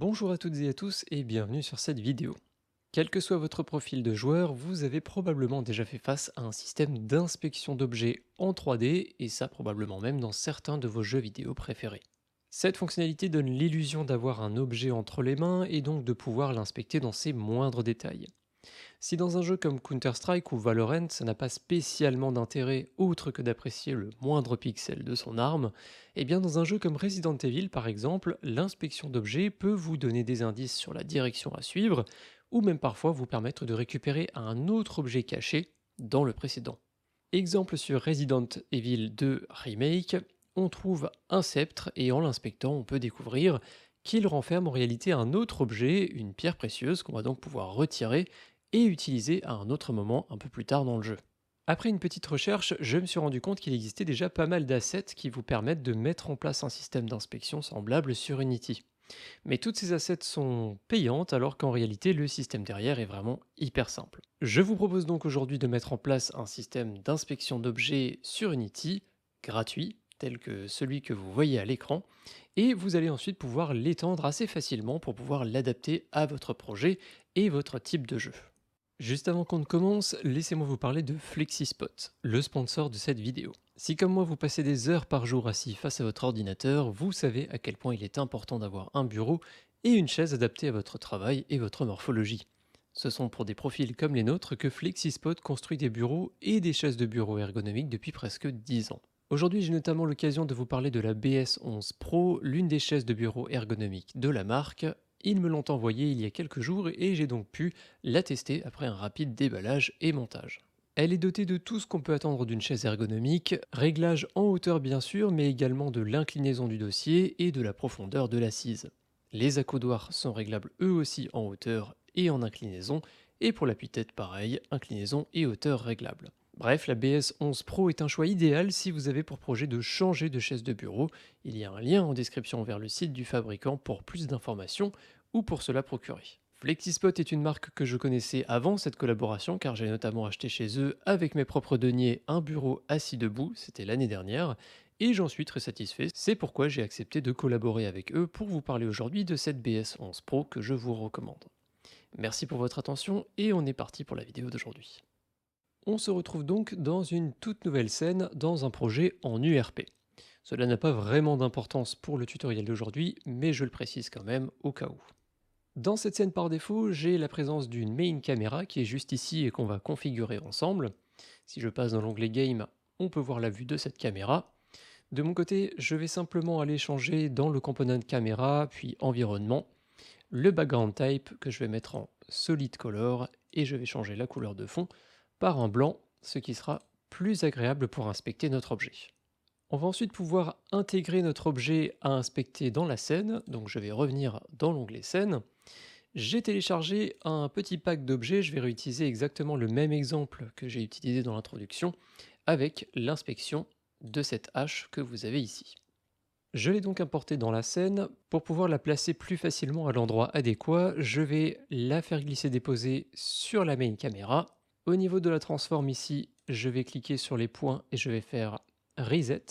Bonjour à toutes et à tous et bienvenue sur cette vidéo. Quel que soit votre profil de joueur, vous avez probablement déjà fait face à un système d'inspection d'objets en 3D et ça probablement même dans certains de vos jeux vidéo préférés. Cette fonctionnalité donne l'illusion d'avoir un objet entre les mains et donc de pouvoir l'inspecter dans ses moindres détails. Si dans un jeu comme Counter-Strike ou Valorant, ça n'a pas spécialement d'intérêt autre que d'apprécier le moindre pixel de son arme, eh bien dans un jeu comme Resident Evil par exemple, l'inspection d'objets peut vous donner des indices sur la direction à suivre, ou même parfois vous permettre de récupérer un autre objet caché dans le précédent. Exemple sur Resident Evil 2 Remake, on trouve un sceptre et en l'inspectant on peut découvrir qu'il renferme en réalité un autre objet, une pierre précieuse qu'on va donc pouvoir retirer et utiliser à un autre moment un peu plus tard dans le jeu. Après une petite recherche, je me suis rendu compte qu'il existait déjà pas mal d'assets qui vous permettent de mettre en place un système d'inspection semblable sur Unity. Mais toutes ces assets sont payantes alors qu'en réalité le système derrière est vraiment hyper simple. Je vous propose donc aujourd'hui de mettre en place un système d'inspection d'objets sur Unity, gratuit, tel que celui que vous voyez à l'écran, et vous allez ensuite pouvoir l'étendre assez facilement pour pouvoir l'adapter à votre projet et votre type de jeu. Juste avant qu'on ne commence, laissez-moi vous parler de FlexiSpot, le sponsor de cette vidéo. Si comme moi vous passez des heures par jour assis face à votre ordinateur, vous savez à quel point il est important d'avoir un bureau et une chaise adaptée à votre travail et votre morphologie. Ce sont pour des profils comme les nôtres que FlexiSpot construit des bureaux et des chaises de bureau ergonomiques depuis presque 10 ans. Aujourd'hui, j'ai notamment l'occasion de vous parler de la BS11 Pro, l'une des chaises de bureau ergonomiques de la marque. Ils me l'ont envoyée il y a quelques jours et j'ai donc pu la tester après un rapide déballage et montage. Elle est dotée de tout ce qu'on peut attendre d'une chaise ergonomique, réglage en hauteur bien sûr, mais également de l'inclinaison du dossier et de la profondeur de l'assise. Les accoudoirs sont réglables eux aussi en hauteur et en inclinaison, et pour l'appui-tête pareil, inclinaison et hauteur réglables. Bref, la BS11 Pro est un choix idéal si vous avez pour projet de changer de chaise de bureau. Il y a un lien en description vers le site du fabricant pour plus d'informations ou pour se la procurer. FlexiSpot est une marque que je connaissais avant cette collaboration car j'ai notamment acheté chez eux avec mes propres deniers un bureau assis debout, c'était l'année dernière, et j'en suis très satisfait, c'est pourquoi j'ai accepté de collaborer avec eux pour vous parler aujourd'hui de cette BS11 Pro que je vous recommande. Merci pour votre attention et on est parti pour la vidéo d'aujourd'hui. On se retrouve donc dans une toute nouvelle scène dans un projet en URP. Cela n'a pas vraiment d'importance pour le tutoriel d'aujourd'hui, mais je le précise quand même au cas où. Dans cette scène par défaut, j'ai la présence d'une main caméra qui est juste ici et qu'on va configurer ensemble. Si je passe dans l'onglet Game, on peut voir la vue de cette caméra. De mon côté, je vais simplement aller changer dans le component caméra, puis environnement, le background type que je vais mettre en solid color et je vais changer la couleur de fond par un blanc, ce qui sera plus agréable pour inspecter notre objet. On va ensuite pouvoir intégrer notre objet à inspecter dans la scène, donc je vais revenir dans l'onglet scène. J'ai téléchargé un petit pack d'objets, je vais réutiliser exactement le même exemple que j'ai utilisé dans l'introduction avec l'inspection de cette hache que vous avez ici. Je l'ai donc importée dans la scène. Pour pouvoir la placer plus facilement à l'endroit adéquat, je vais la faire glisser-déposer sur la main caméra. Au niveau de la transform ici, je vais cliquer sur les points et je vais faire Reset.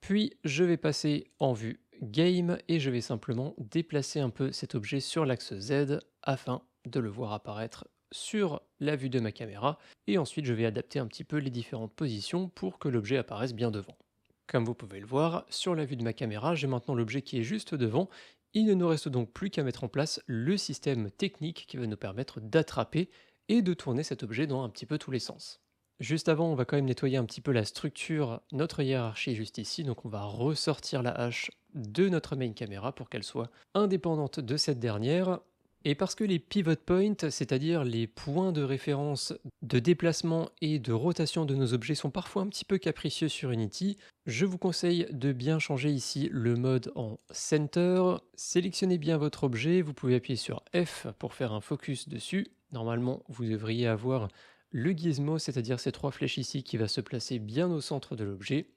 Puis je vais passer en vue Game et je vais simplement déplacer un peu cet objet sur l'axe Z afin de le voir apparaître sur la vue de ma caméra. Et ensuite je vais adapter un petit peu les différentes positions pour que l'objet apparaisse bien devant. Comme vous pouvez le voir, sur la vue de ma caméra, j'ai maintenant l'objet qui est juste devant. Il ne nous reste donc plus qu'à mettre en place le système technique qui va nous permettre d'attraper et de tourner cet objet dans un petit peu tous les sens. Juste avant, on va quand même nettoyer un petit peu la structure, notre hiérarchie juste ici, donc on va ressortir la hache de notre main caméra pour qu'elle soit indépendante de cette dernière. Et parce que les pivot points, c'est-à-dire les points de référence de déplacement et de rotation de nos objets sont parfois un petit peu capricieux sur Unity, je vous conseille de bien changer ici le mode en Center. Sélectionnez bien votre objet, vous pouvez appuyer sur F pour faire un focus dessus. Normalement, vous devriez avoir le gizmo, c'est-à-dire ces trois flèches ici qui va se placer bien au centre de l'objet.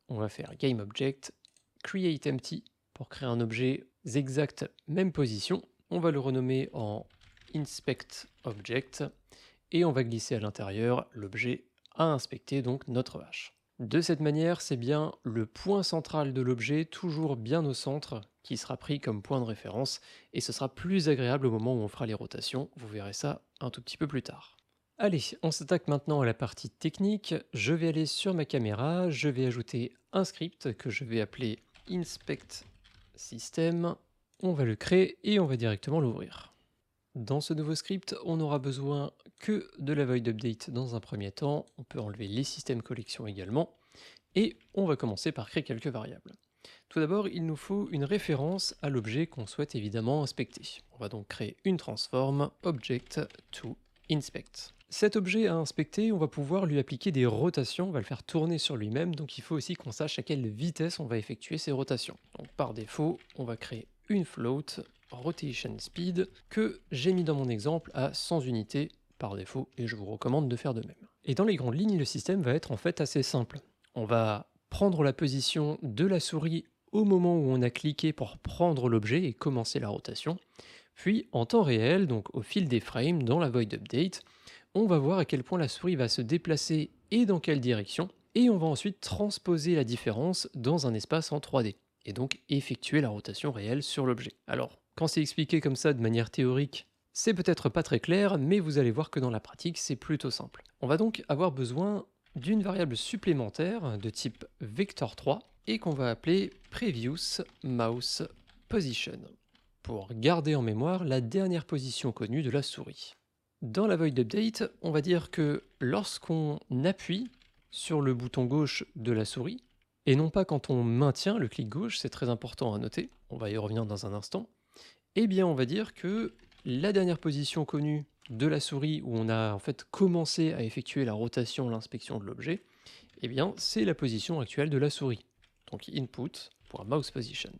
On va faire Game Object, Create Empty pour créer un objet exact, même position. On va le renommer en Inspect Object et on va glisser à l'intérieur l'objet à inspecter, donc notre hache. De cette manière, c'est bien le point central de l'objet, toujours bien au centre, qui sera pris comme point de référence, et ce sera plus agréable au moment où on fera les rotations, vous verrez ça un tout petit peu plus tard. Allez, on s'attaque maintenant à la partie technique. Je vais aller sur ma caméra, je vais ajouter un script que je vais appeler inspect system. On va le créer et on va directement l'ouvrir. Dans ce nouveau script, on n'aura besoin que de la void update dans un premier temps. On peut enlever les systèmes collections également. Et on va commencer par créer quelques variables. Tout d'abord, il nous faut une référence à l'objet qu'on souhaite évidemment inspecter. On va donc créer une transform object to inspect. Cet objet à inspecter, on va pouvoir lui appliquer des rotations, on va le faire tourner sur lui-même, donc il faut aussi qu'on sache à quelle vitesse on va effectuer ces rotations. Donc par défaut, on va créer une float rotation speed que j'ai mis dans mon exemple à 100 unités par défaut et je vous recommande de faire de même. Et dans les grandes lignes, le système va être en fait assez simple. On va prendre la position de la souris au moment où on a cliqué pour prendre l'objet et commencer la rotation. Puis en temps réel, donc au fil des frames dans la void update, on va voir à quel point la souris va se déplacer et dans quelle direction, et on va ensuite transposer la différence dans un espace en 3D, et donc effectuer la rotation réelle sur l'objet. Alors, quand c'est expliqué comme ça de manière théorique, c'est peut-être pas très clair, mais vous allez voir que dans la pratique, c'est plutôt simple. On va donc avoir besoin d'une variable supplémentaire de type vector3 et qu'on va appeler previous mouse position pour garder en mémoire la dernière position connue de la souris. Dans la void update, on va dire que lorsqu'on appuie sur le bouton gauche de la souris, et non pas quand on maintient le clic gauche, c'est très important à noter, on va y revenir dans un instant, eh bien on va dire que la dernière position connue de la souris où on a en fait commencé à effectuer la rotation, l'inspection de l'objet, eh bien c'est la position actuelle de la souris. Donc input.mouse position.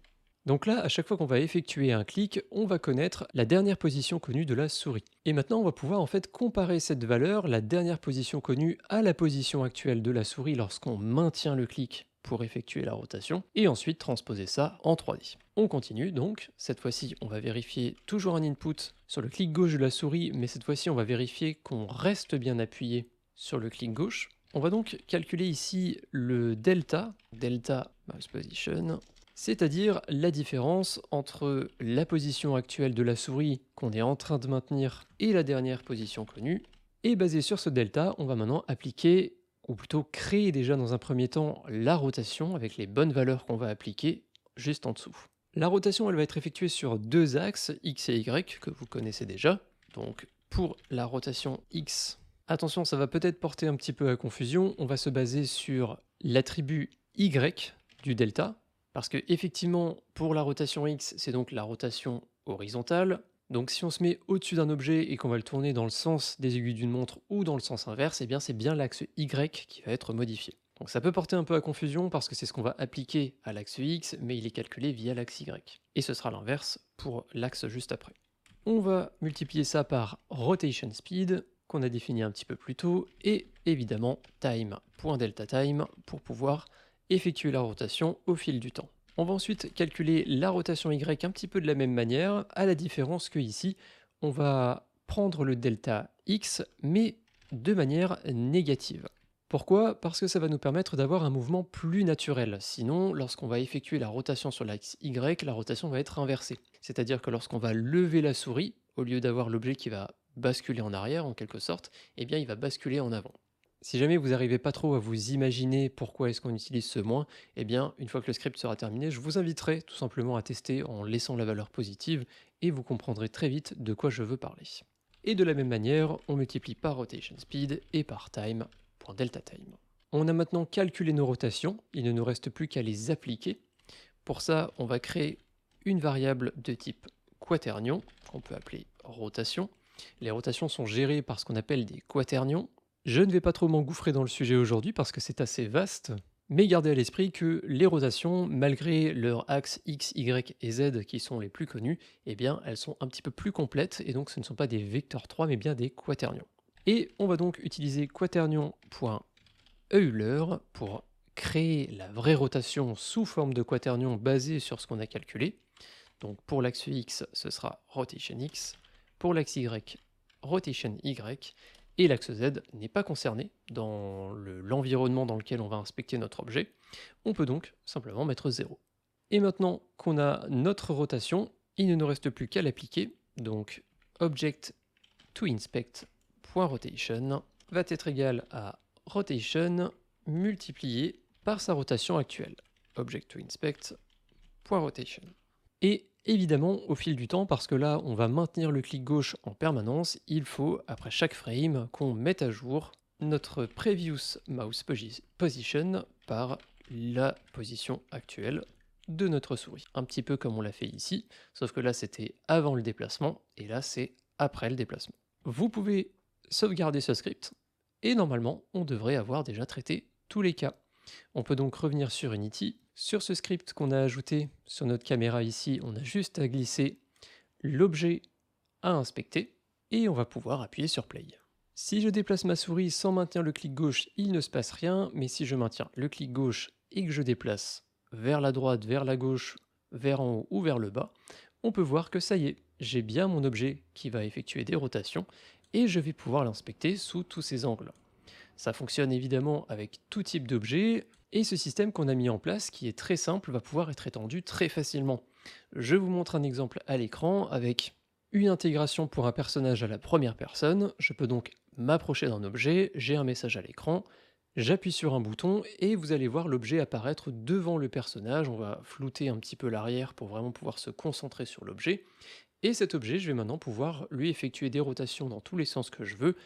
Donc là, à chaque fois qu'on va effectuer un clic, on va connaître la dernière position connue de la souris. Et maintenant, on va pouvoir en fait comparer cette valeur, la dernière position connue, à la position actuelle de la souris lorsqu'on maintient le clic pour effectuer la rotation, et ensuite transposer ça en 3D. On continue donc, cette fois-ci on va vérifier toujours un input sur le clic gauche de la souris, mais cette fois-ci on va vérifier qu'on reste bien appuyé sur le clic gauche. On va donc calculer ici le delta mouse position, c'est-à-dire la différence entre la position actuelle de la souris qu'on est en train de maintenir et la dernière position connue. Et basé sur ce delta, on va maintenant appliquer, ou plutôt créer déjà dans un premier temps, la rotation avec les bonnes valeurs qu'on va appliquer juste en dessous. La rotation, elle va être effectuée sur deux axes, X et Y, que vous connaissez déjà. Donc pour la rotation X, attention, ça va peut-être porter un petit peu à confusion, on va se baser sur l'attribut Y du delta, parce que effectivement, pour la rotation X, c'est donc la rotation horizontale. Donc si on se met au-dessus d'un objet et qu'on va le tourner dans le sens des aiguilles d'une montre ou dans le sens inverse, eh bien c'est bien l'axe Y qui va être modifié. Donc ça peut porter un peu à confusion parce que c'est ce qu'on va appliquer à l'axe X, mais il est calculé via l'axe Y. Et ce sera l'inverse pour l'axe juste après. On va multiplier ça par rotation speed, qu'on a défini un petit peu plus tôt, et évidemment time.delta time pour pouvoir effectuer la rotation au fil du temps. On va ensuite calculer la rotation Y un petit peu de la même manière, à la différence que ici, on va prendre le delta X, mais de manière négative. Pourquoi? Parce que ça va nous permettre d'avoir un mouvement plus naturel. Sinon, lorsqu'on va effectuer la rotation sur l'axe Y, la rotation va être inversée. C'est-à-dire que lorsqu'on va lever la souris, au lieu d'avoir l'objet qui va basculer en arrière en quelque sorte, eh bien il va basculer en avant. Si jamais vous n'arrivez pas trop à vous imaginer pourquoi est-ce qu'on utilise ce moins, eh bien une fois que le script sera terminé, je vous inviterai tout simplement à tester en laissant la valeur positive et vous comprendrez très vite de quoi je veux parler. Et de la même manière, on multiplie par rotation speed et par time.delta time. On a maintenant calculé nos rotations, il ne nous reste plus qu'à les appliquer. Pour ça, on va créer une variable de type quaternion, qu'on peut appeler rotation. Les rotations sont gérées par ce qu'on appelle des quaternions. Je ne vais pas trop m'engouffrer dans le sujet aujourd'hui parce que c'est assez vaste, mais gardez à l'esprit que les rotations, malgré leurs axes X, Y et Z qui sont les plus connus, eh bien elles sont un petit peu plus complètes et donc ce ne sont pas des vecteurs 3 mais bien des quaternions. Et on va donc utiliser quaternion.euler pour créer la vraie rotation sous forme de quaternion basée sur ce qu'on a calculé. Donc pour l'axe X, ce sera rotation X, pour l'axe Y, rotation Y, et l'axe Z n'est pas concerné dans l'environnement dans lequel on va inspecter notre objet. On peut donc simplement mettre 0. Et maintenant qu'on a notre rotation, il ne nous reste plus qu'à l'appliquer. Donc object to inspect.rotation va être égal à rotation multiplié par sa rotation actuelle. Object to inspect.rotation. Et évidemment, au fil du temps, parce que là, on va maintenir le clic gauche en permanence, il faut, après chaque frame, qu'on mette à jour notre previous mouse position par la position actuelle de notre souris. Un petit peu comme on l'a fait ici, sauf que là, c'était avant le déplacement, et là, c'est après le déplacement. Vous pouvez sauvegarder ce script, et normalement, on devrait avoir déjà traité tous les cas. On peut donc revenir sur Unity. Sur ce script qu'on a ajouté sur notre caméra ici, on a juste à glisser l'objet à inspecter et on va pouvoir appuyer sur Play. Si je déplace ma souris sans maintenir le clic gauche, il ne se passe rien, mais si je maintiens le clic gauche et que je déplace vers la droite, vers la gauche, vers en haut ou vers le bas, on peut voir que ça y est, j'ai bien mon objet qui va effectuer des rotations et je vais pouvoir l'inspecter sous tous ces angles. Ça fonctionne évidemment avec tout type d'objet, et ce système qu'on a mis en place, qui est très simple, va pouvoir être étendu très facilement. Je vous montre un exemple à l'écran avec une intégration pour un personnage à la première personne. Je peux donc m'approcher d'un objet, j'ai un message à l'écran, j'appuie sur un bouton et vous allez voir l'objet apparaître devant le personnage. On va flouter un petit peu l'arrière pour vraiment pouvoir se concentrer sur l'objet. Et cet objet, je vais maintenant pouvoir lui effectuer des rotations dans tous les sens que je veux.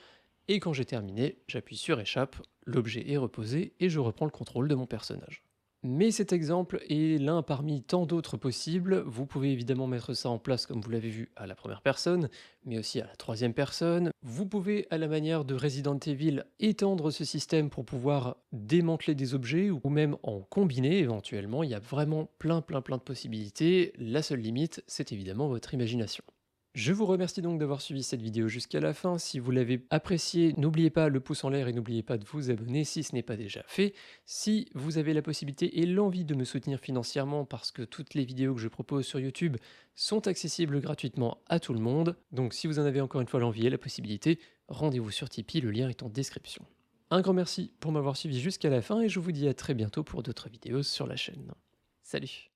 Et quand j'ai terminé, j'appuie sur échappe, l'objet est reposé et je reprends le contrôle de mon personnage. Mais cet exemple est l'un parmi tant d'autres possibles. Vous pouvez évidemment mettre ça en place comme vous l'avez vu à la première personne, mais aussi à la troisième personne. Vous pouvez, à la manière de Resident Evil, étendre ce système pour pouvoir démanteler des objets ou même en combiner éventuellement. Il y a vraiment plein de possibilités. La seule limite, c'est évidemment votre imagination. Je vous remercie donc d'avoir suivi cette vidéo jusqu'à la fin. Si vous l'avez appréciée, n'oubliez pas le pouce en l'air et n'oubliez pas de vous abonner si ce n'est pas déjà fait. Si vous avez la possibilité et l'envie de me soutenir financièrement, parce que toutes les vidéos que je propose sur YouTube sont accessibles gratuitement à tout le monde, donc si vous en avez encore une fois l'envie et la possibilité, rendez-vous sur Tipeee, le lien est en description. Un grand merci pour m'avoir suivi jusqu'à la fin et je vous dis à très bientôt pour d'autres vidéos sur la chaîne. Salut!